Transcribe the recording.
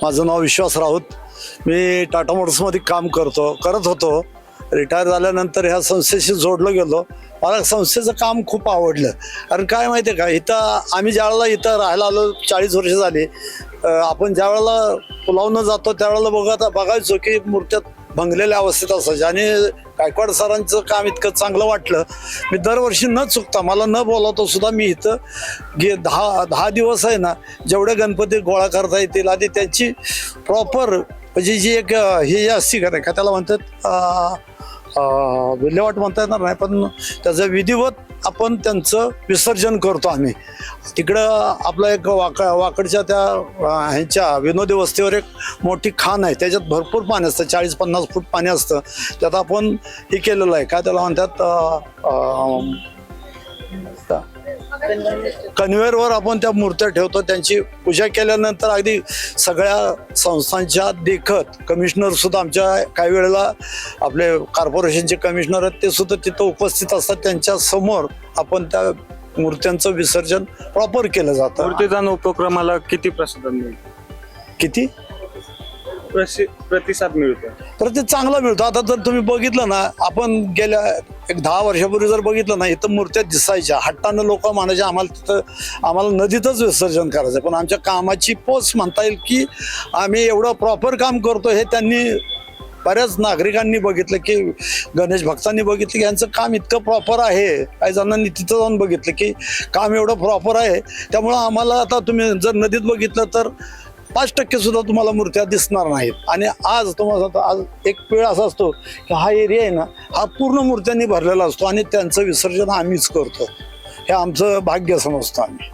माझं नाव विश्वास राऊत. मी टाटा मोटर्समध्ये काम करत होतो. रिटायर झाल्यानंतर ह्या संस्थेशी जोडलो गेलो. मला संस्थेचं काम खूप आवडलं. कारण काय माहिती आहे का, इथं आम्ही ज्यावेळेला इथं राहायला आलो 40 वर्ष झाली. आपण ज्यावेळेला पुलावनं जातो त्यावेळेला बघायचो की मूर्त्या भंगलेल्या अवस्थेत असायच्या. आणि गायकवाड सरांचं काम इतकं चांगलं वाटलं, मी दरवर्षी न चुकता, मला न बोलावतो सुद्धा मी इथं 10 दिवस आहे ना, जेवढे गणपती गोळा करता येतील आणि त्यांची प्रॉपर म्हणजे जी एक ही असती का नाही का, त्याला म्हणतात विल्हेवाट म्हणता येणार नाही, पण त्याचं विधिवत आपण त्यांचं विसर्जन करतो आम्ही. तिकडं आपलं एक वाकडच्या त्या ह्यांच्या विनोदी वस्तीवर एक मोठी खाण आहे, त्याच्यात भरपूर पाणी असतं, 40-50 फूट पाणी असतं. त्यात आपण हे केलेलं आहे, काय त्याला म्हणतात, कन्व्हेअरवर आपण त्या मूर्त्या ठेवतो. त्यांची पूजा केल्यानंतर अगदी सगळ्या संस्थांच्या देखत कमिशनर सुद्धा, आमच्या काही वेळेला आपले कॉर्पोरेशनचे कमिशनर आहेत ते सुद्धा तिथं उपस्थित असतात. त्यांच्या समोर आपण त्या मूर्त्यांचं विसर्जन प्रॉपर केलं जातं. मूर्तीदान उपक्रमाला किती किती प्रतिसाद मिळतो? तर ते चांगला मिळतो. आता जर तुम्ही बघितलं ना, आपण गेल्या 10 वर्षापूर्वी जर बघितलं ना, इथं मूर्त्या दिसायच्या, हट्टानं लोक म्हणायचे आम्हाला नदीतच विसर्जन करायचं. पण आमच्या कामाची पोच म्हणता येईल की आम्ही एवढं प्रॉपर काम करतो हे त्यांनी, बऱ्याच नागरिकांनी बघितलं की, गणेश भक्तांनी बघितलं की यांचं काम इतकं प्रॉपर आहे. काही जणांनी तिथं जाऊन बघितलं की काम एवढं प्रॉपर आहे. त्यामुळं आम्हाला, आता तुम्ही जर नदीत बघितलं तर 5% सुद्धा तुम्हाला मूर्त्या दिसणार नाहीत. आणि आज तुम्हाला आज एक वेळ असा असतो की हा एरिया आहे ना, हा पूर्ण मूर्त्यांनी भरलेला असतो आणि त्यांचं विसर्जन आम्हीच करतो. हे आमचं भाग्य समजतो आम्ही.